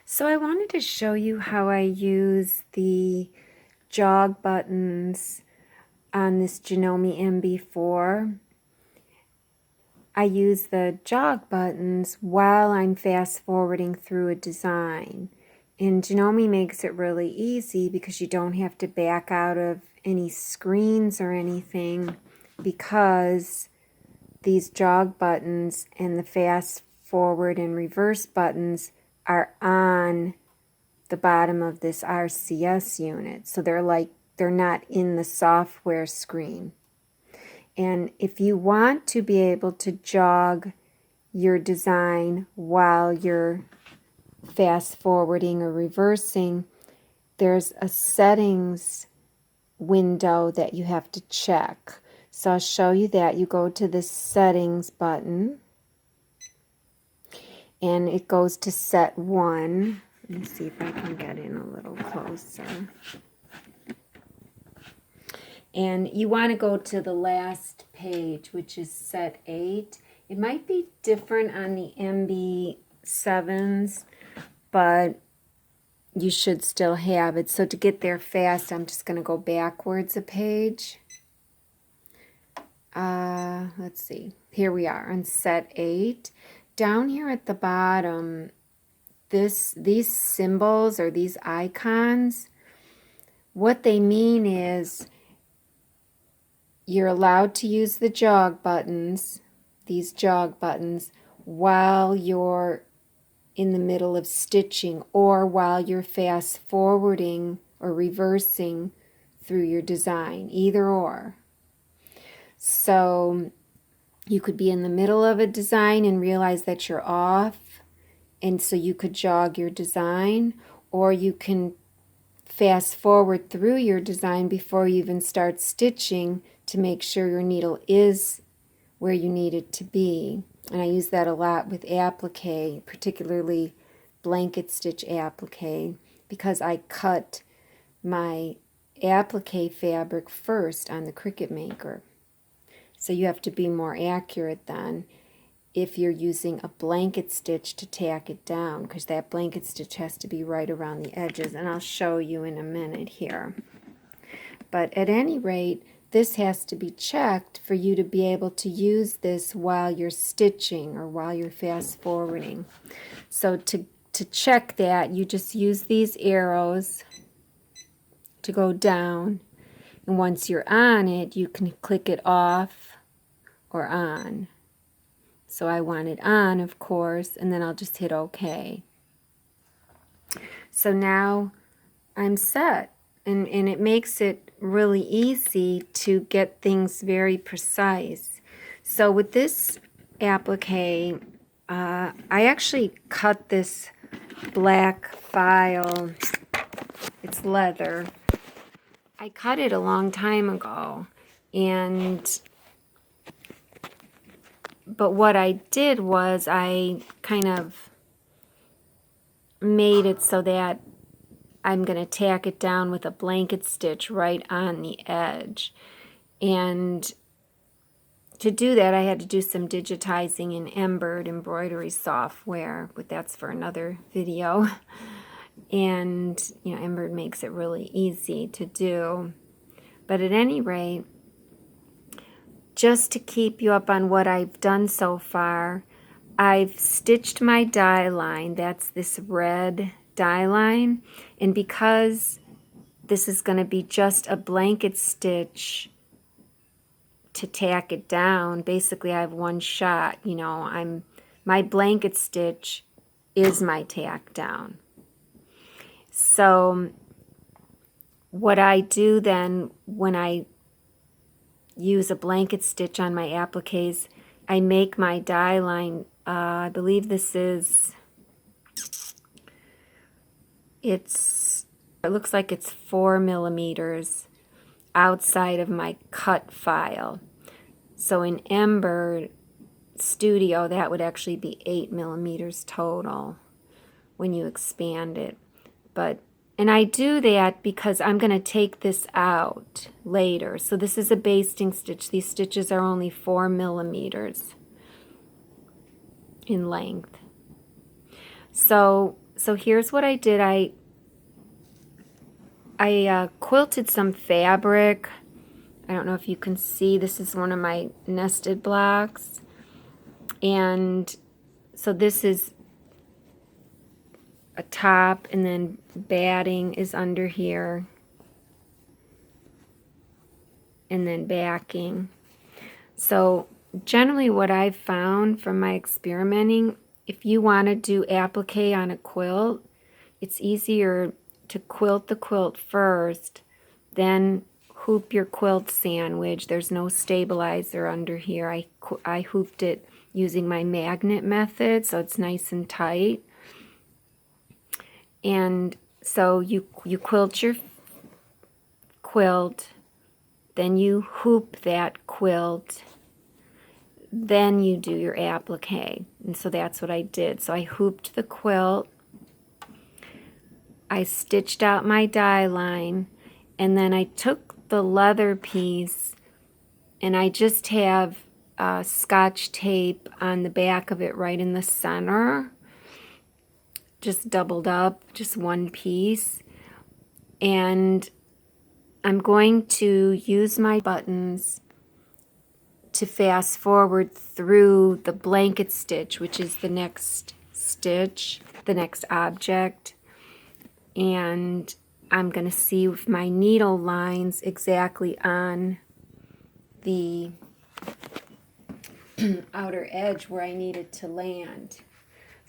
So I wanted to show you how I use the jog buttons on this Janome Mb4. I use the jog buttons while I'm fast forwarding through a design. And Janome makes it really easy because you don't have to back out of any screens or anything, because these jog buttons and the fast forward and reverse buttons are on the bottom of this RCS unit. So they're not in the software screen. And if you want to be able to jog your design while you're fast forwarding or reversing, there's a settings window that you have to check. So I'll show you that. You go to this settings button and it goes to set 1. Let me see if I can get in a little closer. And you want to go to the last page, which is set 8. It might be different on the Mb7s, but you should still have it. So to get there fast, I'm just going to go backwards a page. Let's see. Here we are on set 8. Down here at the bottom, these symbols or these icons, what they mean is you're allowed to use the jog buttons, these jog buttons, while you're in the middle of stitching or while you're fast forwarding or reversing through your design, either or. So you could be in the middle of a design and realize that you're off, and so you could jog your design, or you can fast forward through your design before you even start stitching to make sure your needle is where you need it to be. And I use that a lot with applique, particularly blanket stitch applique, because I cut my applique fabric first on the Cricut maker. So you have to be more accurate then if you're using a blanket stitch to tack it down, because that blanket stitch has to be right around the edges, and I'll show you in a minute here. But at any rate, this has to be checked for you to be able to use this while you're stitching or while you're fast forwarding. So to check that, you just use these arrows to go down, and once you're on it, you can click it off or on. So I want it on, of course, and then I'll just hit OK. So now I'm set, and it makes it really easy to get things very precise. So with this applique, I actually cut this black file. It's leather. I cut it a long time ago, but what I did was I kind of made it so that I'm going to tack it down with a blanket stitch right on the edge. And to do that, I had to do some digitizing in Embird embroidery software, but that's for another video. And, you know, Embird makes it really easy to do. But at any rate, just to keep you up on what I've done so far, I've stitched my die line. That's this red die line. And because this is going to be just a blanket stitch to tack it down, basically I have one shot. You know, my blanket stitch is my tack down. So what I do then when I use a blanket stitch on my appliques, I make my die line, I believe this is, it looks like it's 4 millimeters outside of my cut file. So in Embird Studio, that would actually be 8 millimeters total when you expand it. And I do that because I'm going to take this out later. So this is a basting stitch. These stitches are only 4 millimeters in length. So So here's what I did. I quilted some fabric. I don't know if you can see. This is one of my nested blocks. And so this is a top, and then batting is under here. And then backing. So generally what I've found from my experimenting, if you want to do applique on a quilt, it's easier to quilt the quilt first, then hoop your quilt sandwich. There's no stabilizer under here. I hooped it using my magnet method, so it's nice and tight. And so you quilt your quilt, then you hoop that quilt, then you do your applique. And so that's what I did. So I hooped the quilt, I stitched out my die line, and then I took the leather piece and I just have Scotch tape on the back of it right in the center, just doubled up, just one piece. And I'm going to use my buttons to fast forward through the blanket stitch, which is the next stitch, the next object. And I'm going to see if my needle lines exactly on the outer edge where I need it to land.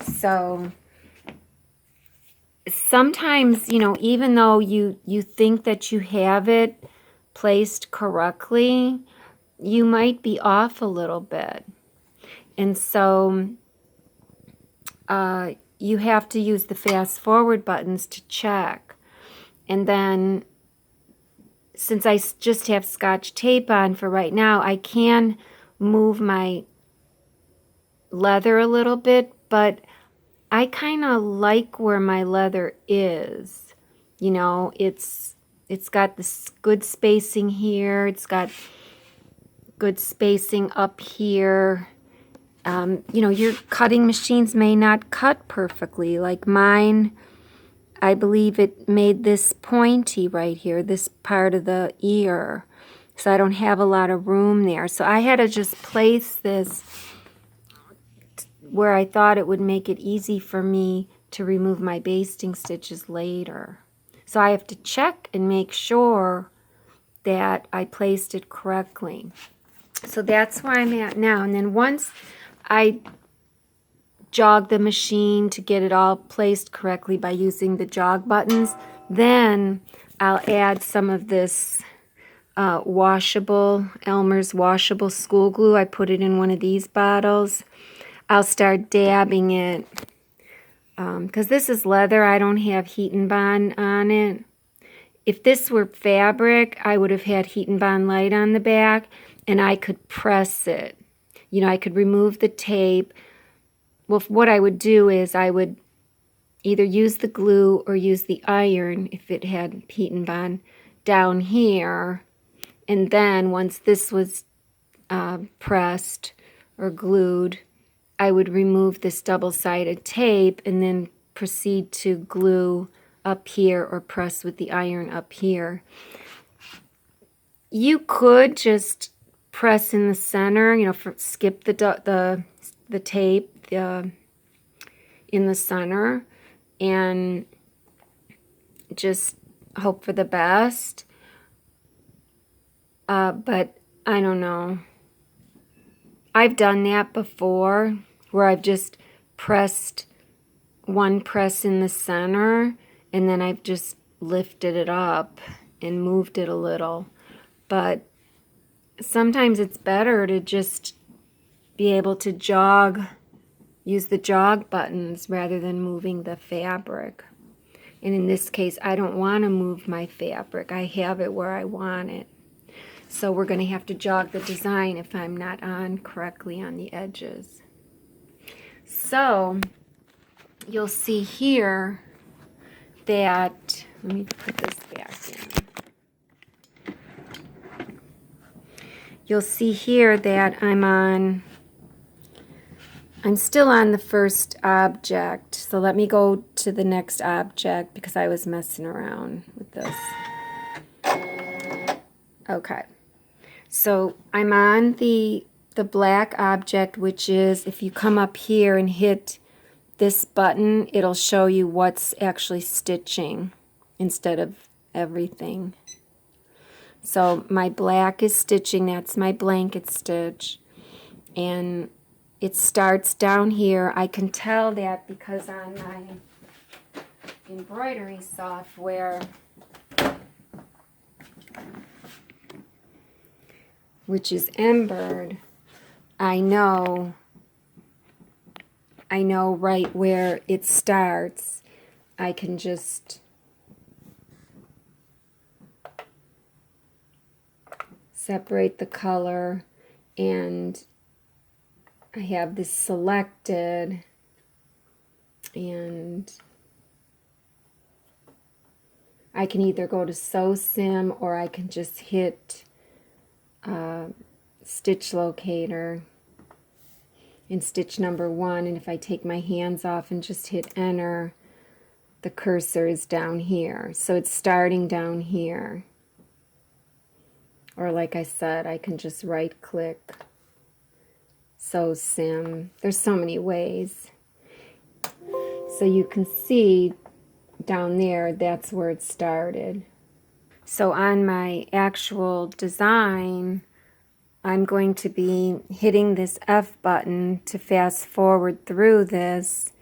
So sometimes, you know, even though you think that you have it placed correctly, you might be off a little bit. And so you have to use the fast forward buttons to check. And then since I just have Scotch tape on for right now, I can move my leather a little bit, but I kind of like where my leather is. You know, it's got this good spacing here. It's got good spacing up here. You know, your cutting machines may not cut perfectly. Like mine, I believe it made this pointy right here, this part of the ear. So I don't have a lot of room there. So I had to just place this where I thought it would make it easy for me to remove my basting stitches later. So I have to check and make sure that I placed it correctly. So that's where I'm at now. And then once I jog the machine to get it all placed correctly by using the jog buttons, then I'll add some of this washable, Elmer's washable school glue. I put it in one of these bottles. I'll start dabbing it. Because this is leather, I don't have heat and bond on it. If this were fabric, I would have had heat and bond light on the back, and I could press it. You know, I could remove the tape. Well, what I would do is I would either use the glue or use the iron, if it had heat and bond, down here. And then once this was pressed or glued, I would remove this double-sided tape and then proceed to glue up here or press with the iron up here. You could just press in the center, you know, skip the tape in the center and just hope for the best. But I don't know. I've done that before where I've just pressed one press in the center and then I've just lifted it up and moved it a little. But sometimes it's better to just be able to jog, use the jog buttons rather than moving the fabric. And in this case, I don't want to move my fabric. I have it where I want it. So we're going to have to jog the design if I'm not on correctly on the edges. So you'll see here that, let me put this back in. You'll see here that I'm I'm still on the first object, so let me go to the next object because I was messing around with this. Okay, so I'm on the black object, which is, if you come up here and hit this button, it'll show you what's actually stitching instead of everything. So my black is stitching, that's my blanket stitch, and it starts down here. I can tell that because on my embroidery software, which is Embird, I know right where it starts. I can just separate the color, and I have this selected, and I can either go to Sew Sim or I can just hit stitch locator in stitch number 1, and if I take my hands off and just hit enter, the cursor is down here. So it's starting down here. Or like I said, I can just right click, Sew Sim. There's so many ways. So you can see down there, that's where it started. So on my actual design, I'm going to be hitting this F button to fast forward through this,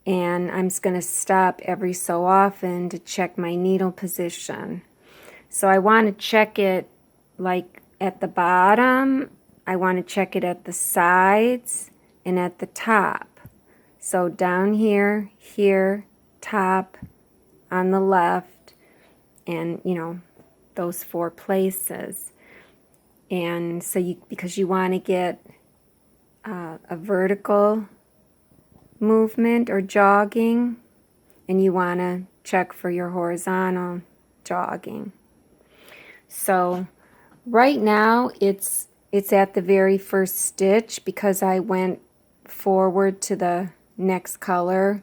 and I'm just going to stop every so often to check my needle position. So I want to check it like at the bottom, I want to check it at the sides, and at the top. So down here, here, top, on the left, and you know, those 4 places. And so because you want to get a vertical movement or jogging, and you want to check for your horizontal jogging. So right now it's at the very first stitch because I went forward to the next color.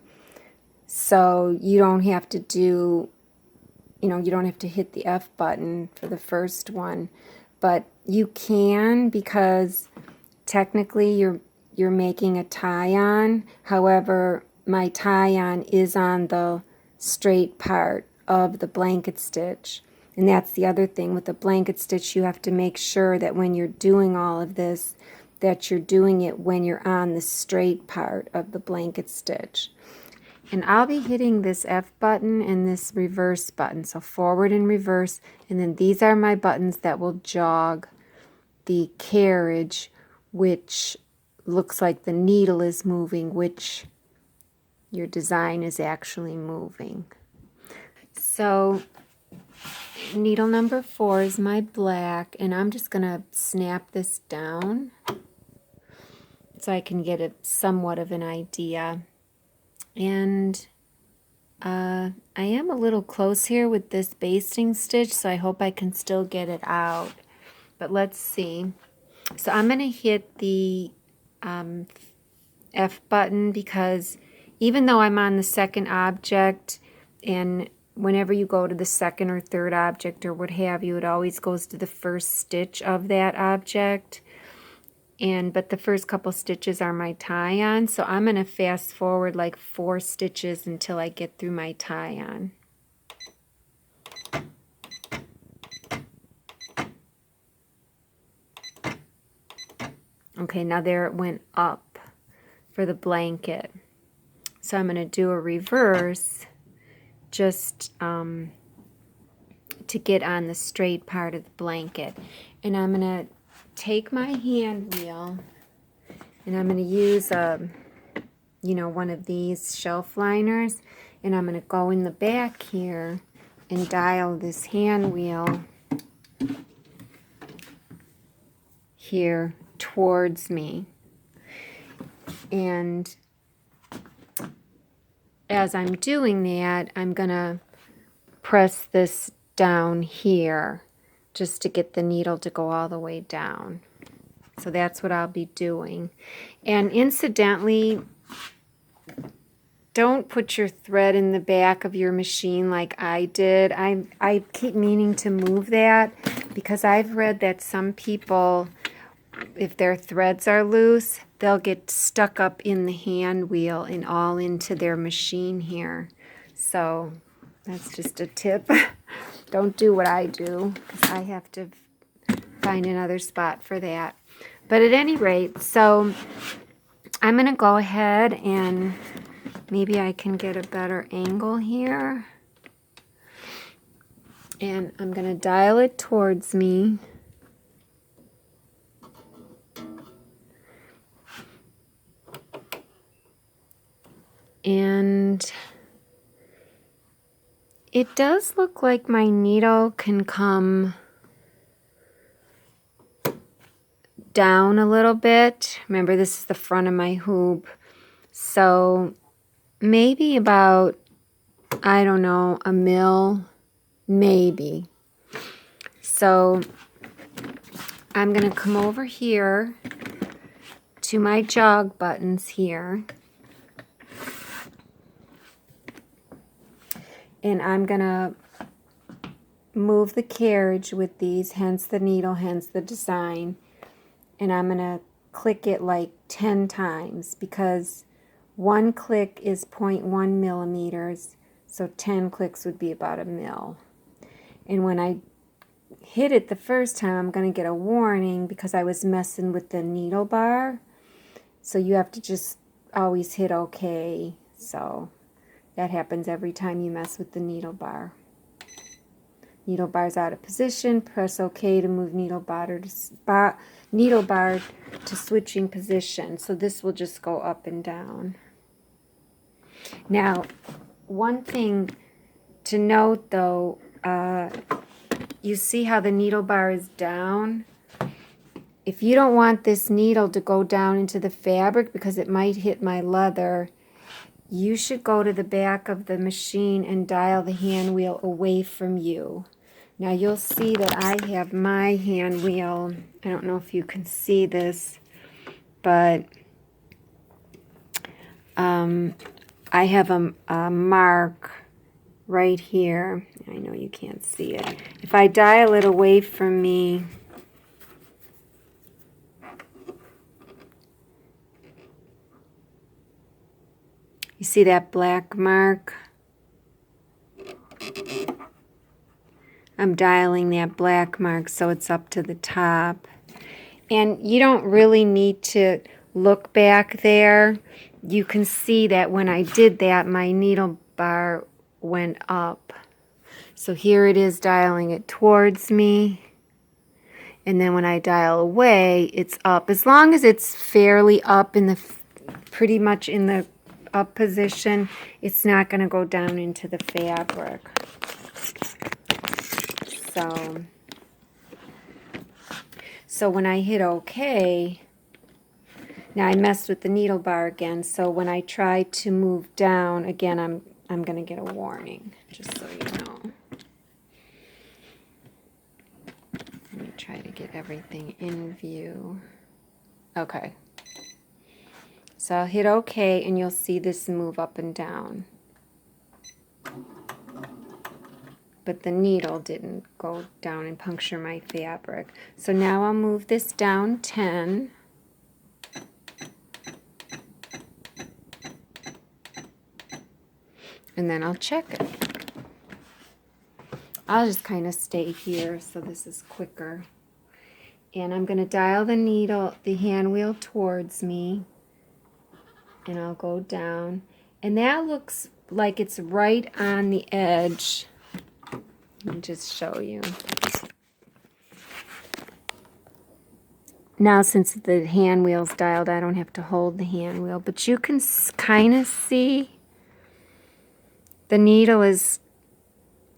So you don't have to do, you don't have to hit the F button for the first one. But you can, because technically you're making a tie-on. However, my tie-on is on the straight part of the blanket stitch. And that's the other thing with the blanket stitch, you have to make sure that when you're doing all of this, that you're doing it when you're on the straight part of the blanket stitch. And I'll be hitting this F button and this reverse button, so forward and reverse, and then these are my buttons that will jog the carriage, which looks like the needle is moving, which your design is actually moving. So needle number 4 is my black, and I'm just going to snap this down so I can get somewhat of an idea. And I am a little close here with this basting stitch, so I hope I can still get it out. But let's see. So I'm going to hit the F button because even though I'm on the second object, and whenever you go to the second or third object or what have you, it always goes to the first stitch of that object. But the first couple stitches are my tie-on, so I'm going to fast forward like 4 stitches until I get through my tie-on. Okay, now there it went up for the blanket. So I'm going to do a reverse just to get on the straight part of the blanket. And I'm going to take my hand wheel, and I'm going to use one of these shelf liners, and I'm going to go in the back here and dial this hand wheel here towards me. And as I'm doing that, I'm going to press this down here just to get the needle to go all the way down. So that's what I'll be doing. And incidentally, don't put your thread in the back of your machine like I did. I keep meaning to move that because I've read that some people, if their threads are loose, they'll get stuck up in the hand wheel and all into their machine here. So that's just a tip. Don't do what I do because I have to find another spot for that. But at any rate, so I'm going to go ahead and maybe I can get a better angle here. And I'm going to dial it towards me. And it does look like my needle can come down a little bit. Remember, this is the front of my hoop. So maybe about, I don't know, a mil, maybe. So I'm going to come over here to my jog buttons here. And I'm going to move the carriage with these, hence the needle, hence the design. And I'm going to click it like 10 times because one click is 0.1 millimeters, so 10 clicks would be about a mil. And when I hit it the first time, I'm going to get a warning because I was messing with the needle bar. So you have to just always hit OK. So that happens every time you mess with the needle bar. Needle bar's out of position. Press OK to move needle bar to switching position. So this will just go up and down. Now, one thing to note though, you see how the needle bar is down? If you don't want this needle to go down into the fabric because it might hit my leather, you should go to the back of the machine and dial the hand wheel away from you. Now you'll see that I have my hand wheel, I don't know if you can see this, but I have a mark right here. I know you can't see it. If I dial it away from me, you see that black mark? I'm dialing that black mark so it's up to the top. And you don't really need to look back there. You can see that when I did that, my needle bar went up. So here it is dialing it towards me. And then when I dial away, it's up. As long as it's fairly up in the, pretty much in the up position, it's not going to go down into the fabric. So when I hit OK, now I messed with the needle bar again, so when I try to move down, again, I'm going to get a warning, just so you know. Let me try to get everything in view. Okay. So I'll hit OK, and you'll see this move up and down. But the needle didn't go down and puncture my fabric. So now I'll move this down 10. And then I'll check it. I'll just kind of stay here so this is quicker. And I'm going to dial the needle, the hand wheel towards me. And I'll go down. And that looks like it's right on the edge. Let me just show you. Now since the hand wheel's dialed, I don't have to hold the hand wheel. But you can kind of see the needle is,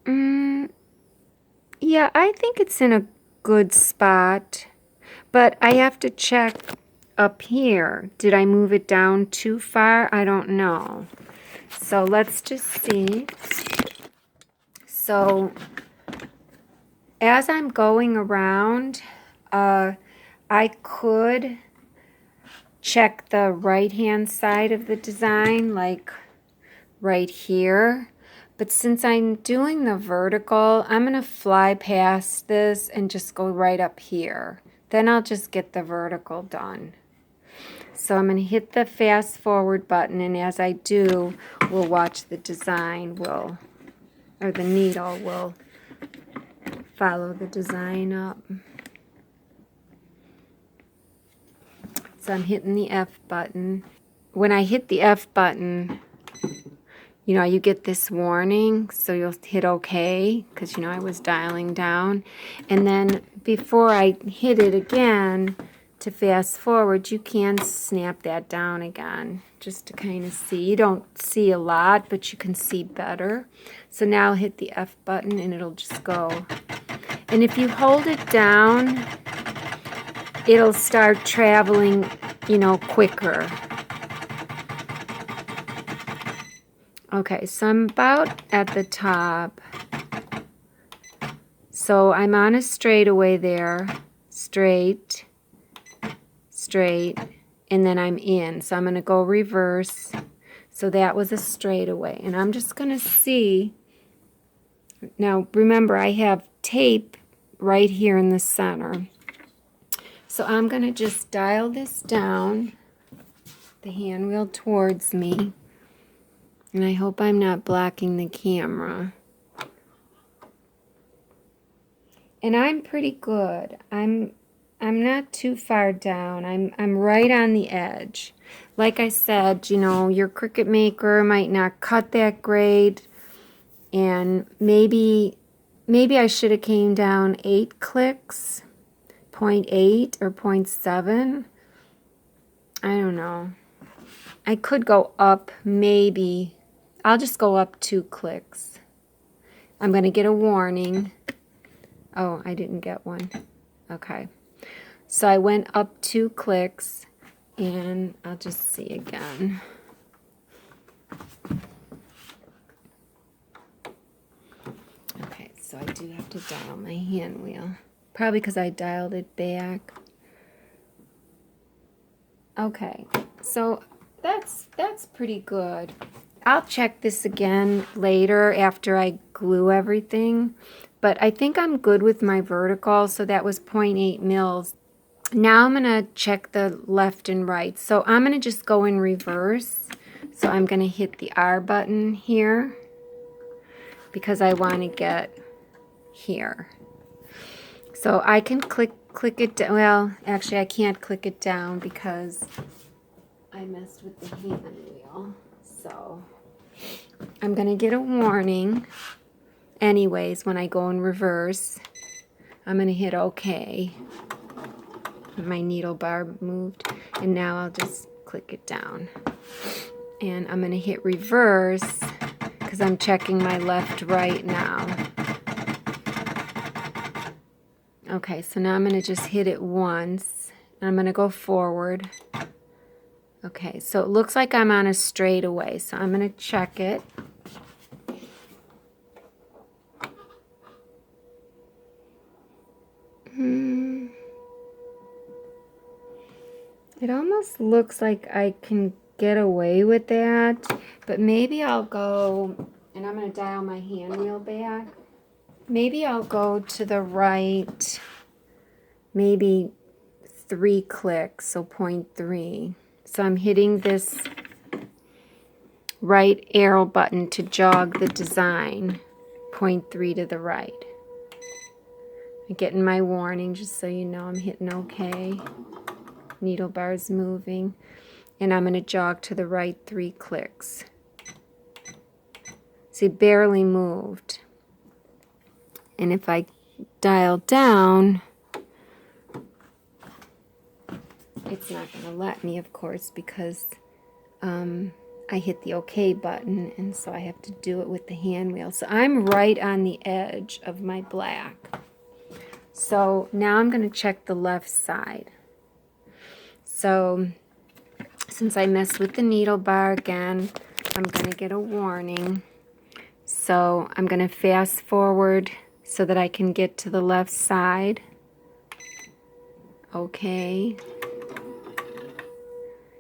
yeah, I think it's in a good spot. But I have to check up here. Did I move it down too far? I don't know. So let's just see. So as I'm going around, I I could check the right-hand side of the design, like right here. But since I'm doing the vertical, I'm going to fly past this and just go right up here. Then I'll just get the vertical done. So I'm going to hit the fast forward button, and as I do, we'll watch the design or the needle will follow the design up. So I'm hitting the F button. When I hit the F button, you know, you get this warning, so you'll hit OK, because, you know, I was dialing down. And then before I hit it again to fast forward, you can snap that down again, just to kind of see. You don't see a lot, but you can see better. So now I'll hit the F button, and it'll just go. And if you hold it down, it'll start traveling, you know, quicker. Okay, so I'm about at the top. So I'm on a straightaway there, straight, straight, and then I'm in. So I'm going to go reverse. So that was a straightaway. And I'm just going to see. Now, remember, I have tape right here in the center. So I'm going to just dial this down, the hand wheel towards me. And I hope I'm not blocking the camera. And I'm pretty good. I'm not too far down. I'm right on the edge. Like I said, you know, your Cricut maker might not cut that great, and maybe I should have came down 8 clicks, 0.8 or 0.7. I don't know. I could go up maybe. I'll just go up 2 clicks. I'm going to get a warning. Oh, I didn't get one. Okay. So I went up 2 clicks, and I'll just see again. Okay, so I do have to dial my hand wheel. Probably because I dialed it back. Okay, so that's pretty good. I'll check this again later after I glue everything, but I think I'm good with my vertical, so that was 0.8 mils. Now I'm going to check the left and right. So I'm going to just go in reverse. So I'm going to hit the R button here because I want to get here. So I can click it down. Well, actually I can't click it down because I messed with the hand wheel. So I'm going to get a warning anyways when I go in reverse. I'm going to hit OK. My needle bar moved, and now I'll just click it down. And I'm going to hit reverse because I'm checking my left right now. Okay, so now I'm going to just hit it once, and I'm going to go forward. Okay, so it looks like I'm on a straightaway, so I'm going to check it. It almost looks like I can get away with that, but maybe I'll go, and I'm going to dial my hand wheel back. Maybe I'll go to the right, maybe 3 clicks, so 0.3. So I'm hitting this right arrow button to jog the design, 0.3 to the right. I'm getting my warning just so you know I'm hitting OK. Needle bar's moving, and I'm going to jog to the right 3 clicks. See, barely moved. And if I dial down, it's not going to let me, of course, because I hit the OK button, and so I have to do it with the hand wheel. So I'm right on the edge of my black. So now I'm going to check the left side. So since I messed with the needle bar again, I'm going to get a warning. So I'm going to fast forward so that I can get to the left side. okay.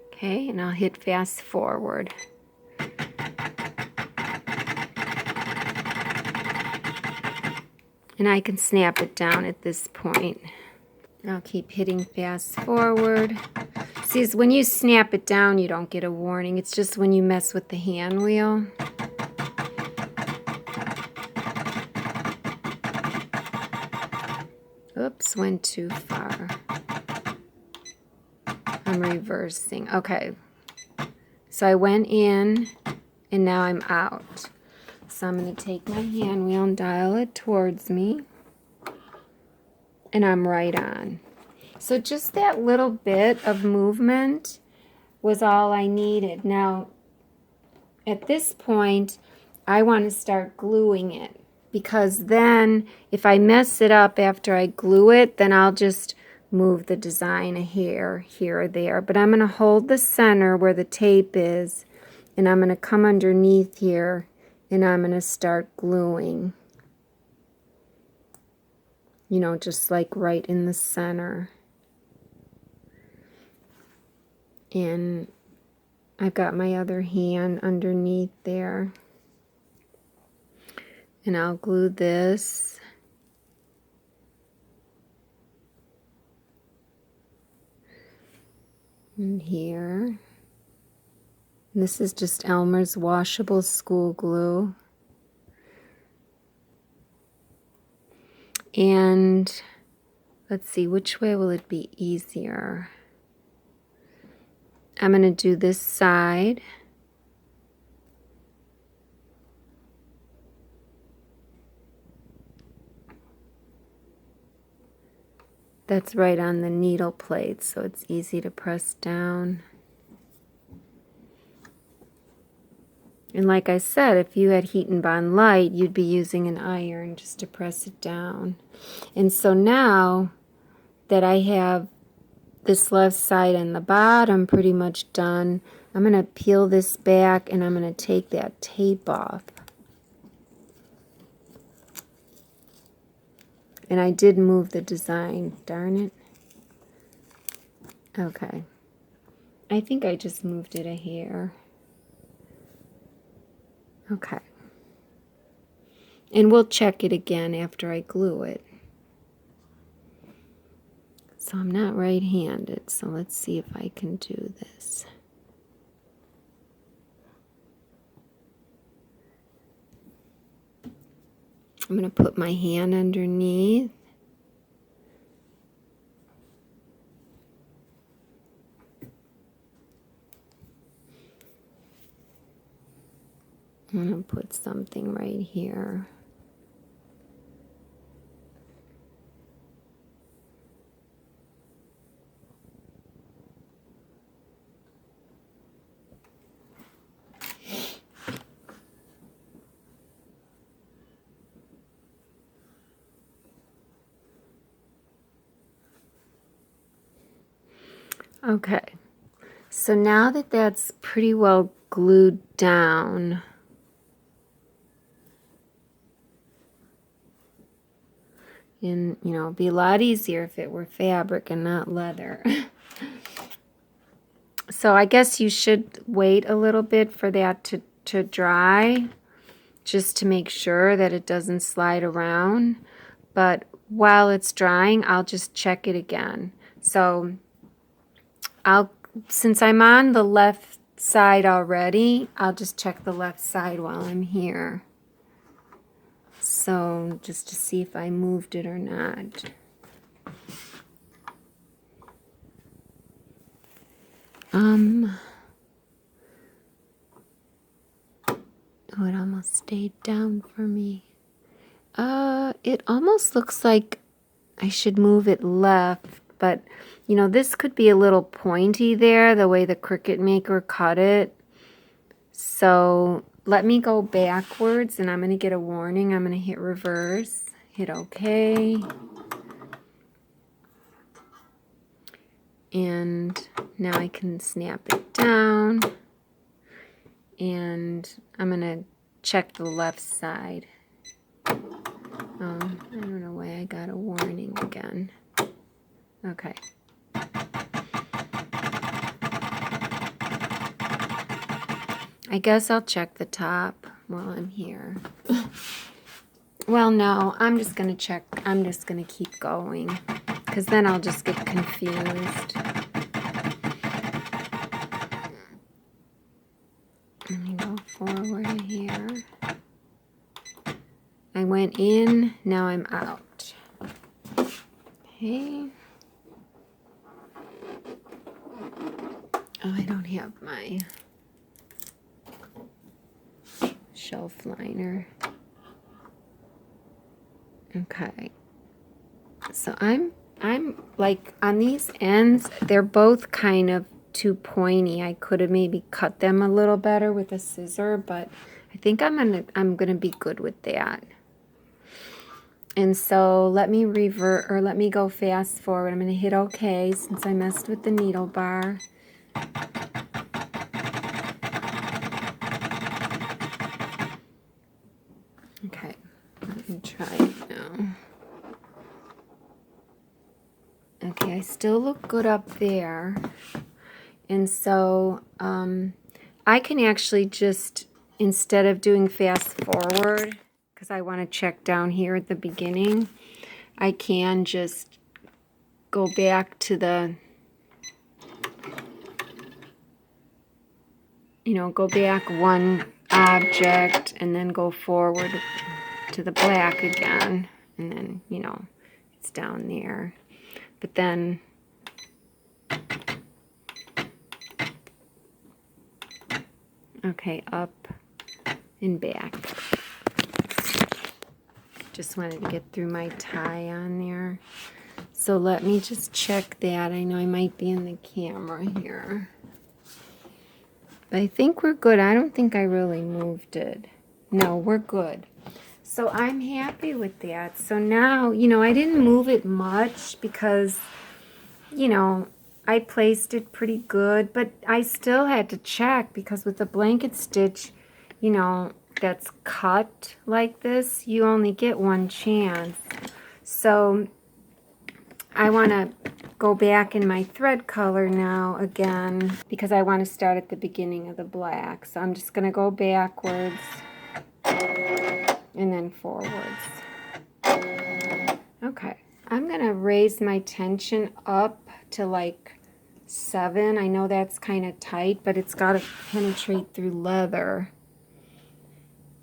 Okay, and I'll hit fast forward. And I can snap it down at this point. I'll keep hitting fast forward. See, when you snap it down, you don't get a warning. It's just when you mess with the hand wheel. Oops, went too far. I'm reversing. Okay. So I went in, and now I'm out. So I'm going to take my hand wheel and dial it towards me. And I'm right on. So just that little bit of movement was all I needed. Now, at this point, I want to start gluing it, because then if I mess it up after I glue it, then I'll just move the design a hair here or there. But I'm going to hold the center where the tape is, and I'm going to come underneath here, and I'm going to start gluing. You know, just like right in the center. And I've got my other hand underneath there. And I'll glue this. And here. And this is just Elmer's washable school glue. And let's see, which way will it be easier? I'm going to do this side. That's right on the needle plate, so it's easy to press down. And like I said, if you had Heat and Bond Light, you'd be using an iron just to press it down. And so now that I have this left side and the bottom pretty much done, I'm going to peel this back and I'm going to take that tape off. And I did move the design, darn it. Okay. I think I just moved it a hair. Okay. And we'll check it again after I glue it. So I'm not right-handed, so let's see if I can do this. I'm going to put my hand underneath. I'm going to put something right here. Okay, so now that that's pretty well glued down, and you know, it'd be a lot easier if it were fabric and not leather. So I guess you should wait a little bit for that to dry, just to make sure that it doesn't slide around. But while it's drying, I'll just check it again. So since I'm on the left side already, I'll just check the left side while I'm here. So just to see if I moved it or not. Oh, it almost stayed down for me. It almost looks like I should move it left, but you know, this could be a little pointy there, the way the Cricut maker cut it. So let me go backwards, and I'm going to get a warning. I'm going to hit reverse, hit OK. And now I can snap it down. And I'm going to check the left side. I don't know why I got a warning again. Okay. I guess I'll check the top while I'm here. Well, no, I'm just going to check. I'm just going to keep going because then I'll just get confused. Let me go forward here. I went in, now I'm out. Okay. Oh, I don't have my shelf liner. Okay. So I'm like on these ends, they're both kind of too pointy. I could have maybe cut them a little better with a scissor, but I think I'm gonna be good with that. And so let me revert, or let me go fast forward. I'm gonna hit OK since I messed with the needle bar. Okay, let me try it now. Okay, I still look good up there. And so I can actually just, instead of doing fast forward, because I want to check down here at the beginning, I can just go back to the, go back one object and then go forward to the black again. And then, it's down there. But then okay, up and back. Just wanted to get through my tie on there. So let me just check that. I know I might be in the camera here. But I think we're good. I don't think I really moved it. No, we're good. So I'm happy with that. So now, I didn't move it much because, I placed it pretty good, but I still had to check because with the blanket stitch, that's cut like this, you only get one chance. So I want to go back in my thread color now again because I want to start at the beginning of the black. So I'm just going to go backwards and then forwards. Okay, I'm going to raise my tension up to like 7. I know that's kind of tight, but it's got to penetrate through leather.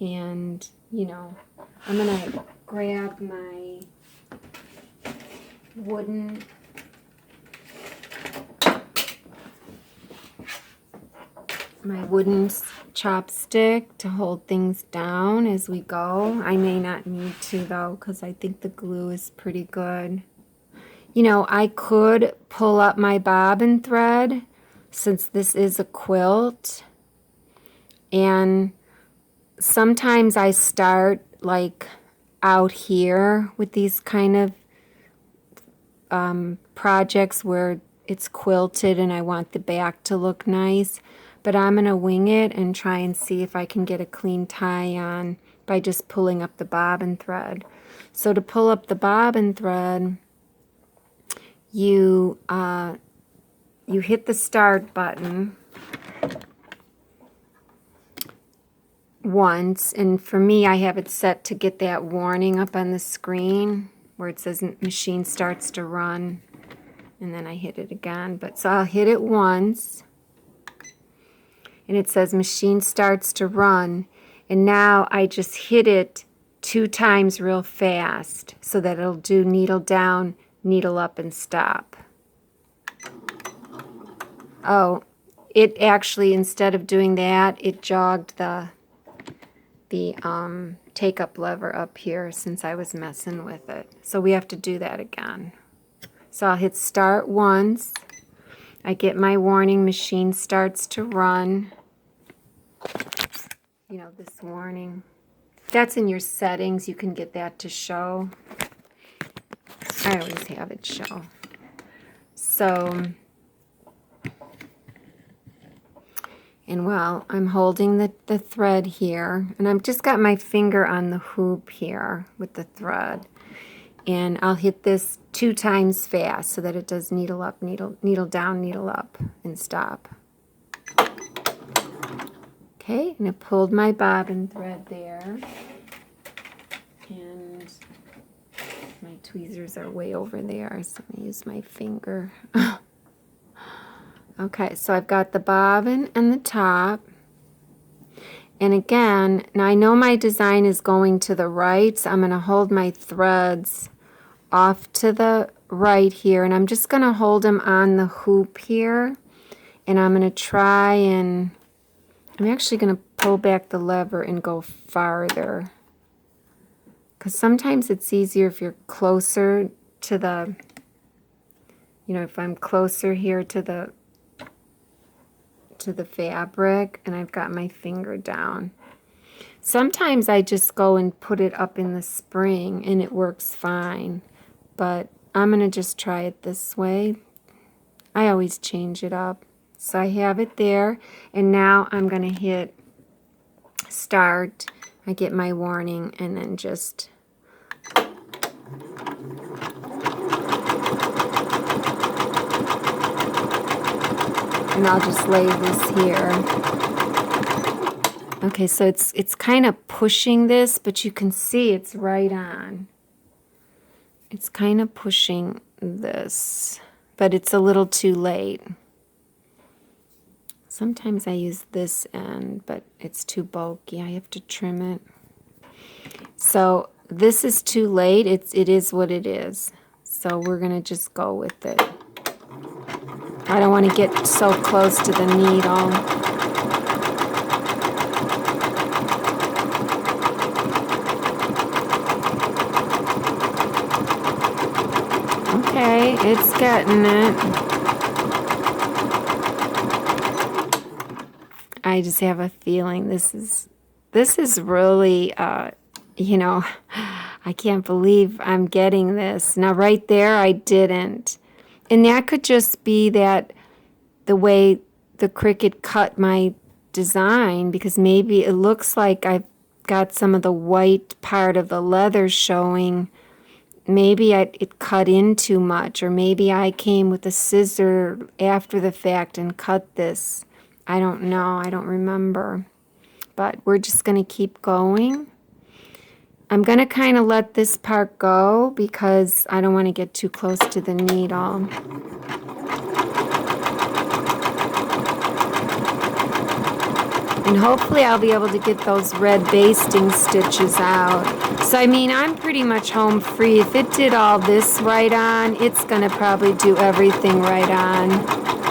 And, I'm going to grab my wooden chopstick to hold things down as we go. I may not need to though because I think the glue is pretty good. I could pull up my bobbin thread since this is a quilt, and sometimes I start like out here with these kind of projects where it's quilted and I want the back to look nice, but I'm going to wing it and try and see if I can get a clean tie on by just pulling up the bobbin thread. So to pull up the bobbin thread, you hit the start button once, and for me I have it set to get that warning up on the screen where it says machine starts to run, and then I hit it again. But so I'll hit it once and it says machine starts to run, and now I just hit it 2 times real fast so that it'll do needle down, needle up, and stop. Oh, it actually, instead of doing that, it jogged the take up lever up here since I was messing with it. So we have to do that again. So I'll hit start once. I get my warning, machine starts to run. This warning. That's in your settings. You can get that to show. I always have it show. So, and well, I'm holding the thread here, and I've just got my finger on the hoop here with the thread. And I'll hit this 2 times fast so that it does needle up, needle down, needle up, and stop. Okay, and I pulled my bobbin thread there. And my tweezers are way over there, so I'm going to use my finger. Okay, so I've got the bobbin and the top. And again, now I know my design is going to the right, so I'm going to hold my threads off to the right here, and I'm just going to hold them on the hoop here, and I'm going to try and I'm actually going to pull back the lever and go farther, because sometimes it's easier if you're closer to the, you know, if I'm closer here to the fabric and I've got my finger down. Sometimes I just go and put it up in the spring and it works fine, but I'm going to just try it this way. I always change it up. So I have it there, and now I'm going to hit start. I get my warning and then just and I'll just lay this here. Okay, so it's kind of pushing this, but you can see it's right on. It's kind of pushing this, but it's a little too late. Sometimes I use this end, but it's too bulky. I have to trim it. So this is too late. It is what it is. So we're going to just go with it. I don't want to get so close to the needle. Okay, it's getting it. I just have a feeling this is really, you know, I can't believe I'm getting this. Now right there I didn't. And that could just be that the way the Cricut cut my design, because maybe it looks like I've got some of the white part of the leather showing. Maybe it cut in too much, or maybe I came with a scissor after the fact and cut this. I don't know. I don't remember. But we're just going to keep going. I'm going to kind of let this part go because I don't want to get too close to the needle. And hopefully I'll be able to get those red basting stitches out. So I mean, I'm pretty much home free. If it did all this right on, it's going to probably do everything right on.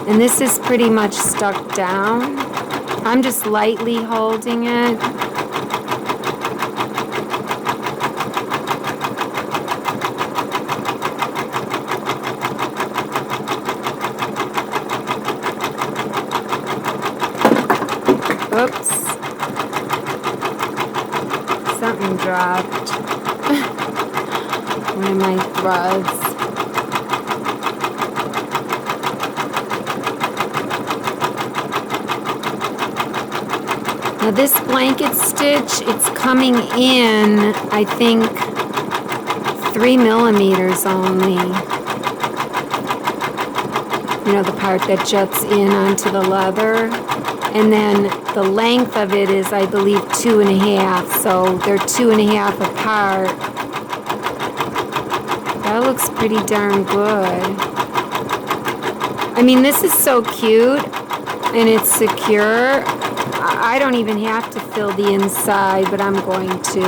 And this is pretty much stuck down. I'm just lightly holding it. Oops. Something dropped. One of my threads. Now this blanket stitch, it's coming in, I think, 3 millimeters only. You know, the part that juts in onto the leather. And then the length of it is, I believe, 2.5, so they're 2.5 apart. That looks pretty darn good. I mean, this is so cute, and it's secure. I don't even have to fill the inside, but I'm going to.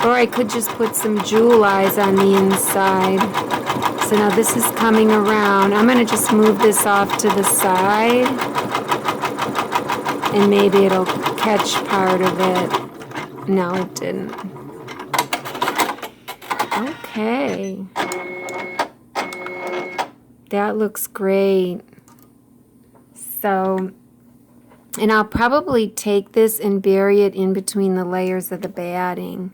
Or I could just put some jewel eyes on the inside. So now this is coming around. I'm going to just move this off to the side, and maybe it'll catch part of it. No, it didn't. Okay. That looks great. So, and I'll probably take this and bury it in between the layers of the batting.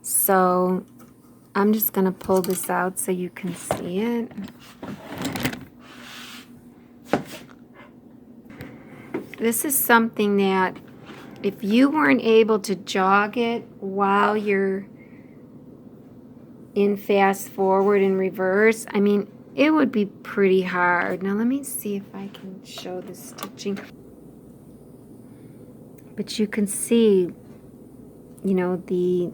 So I'm just going to pull this out so you can see it. This is something that if you weren't able to jog it while you're in fast forward and reverse, I mean, it would be pretty hard. Now let me see if I can show the stitching. But you can see, you know, the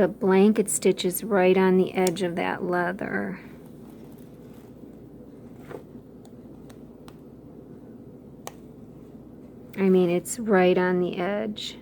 blanket stitch is right on the edge of that leather. I mean, it's right on the edge.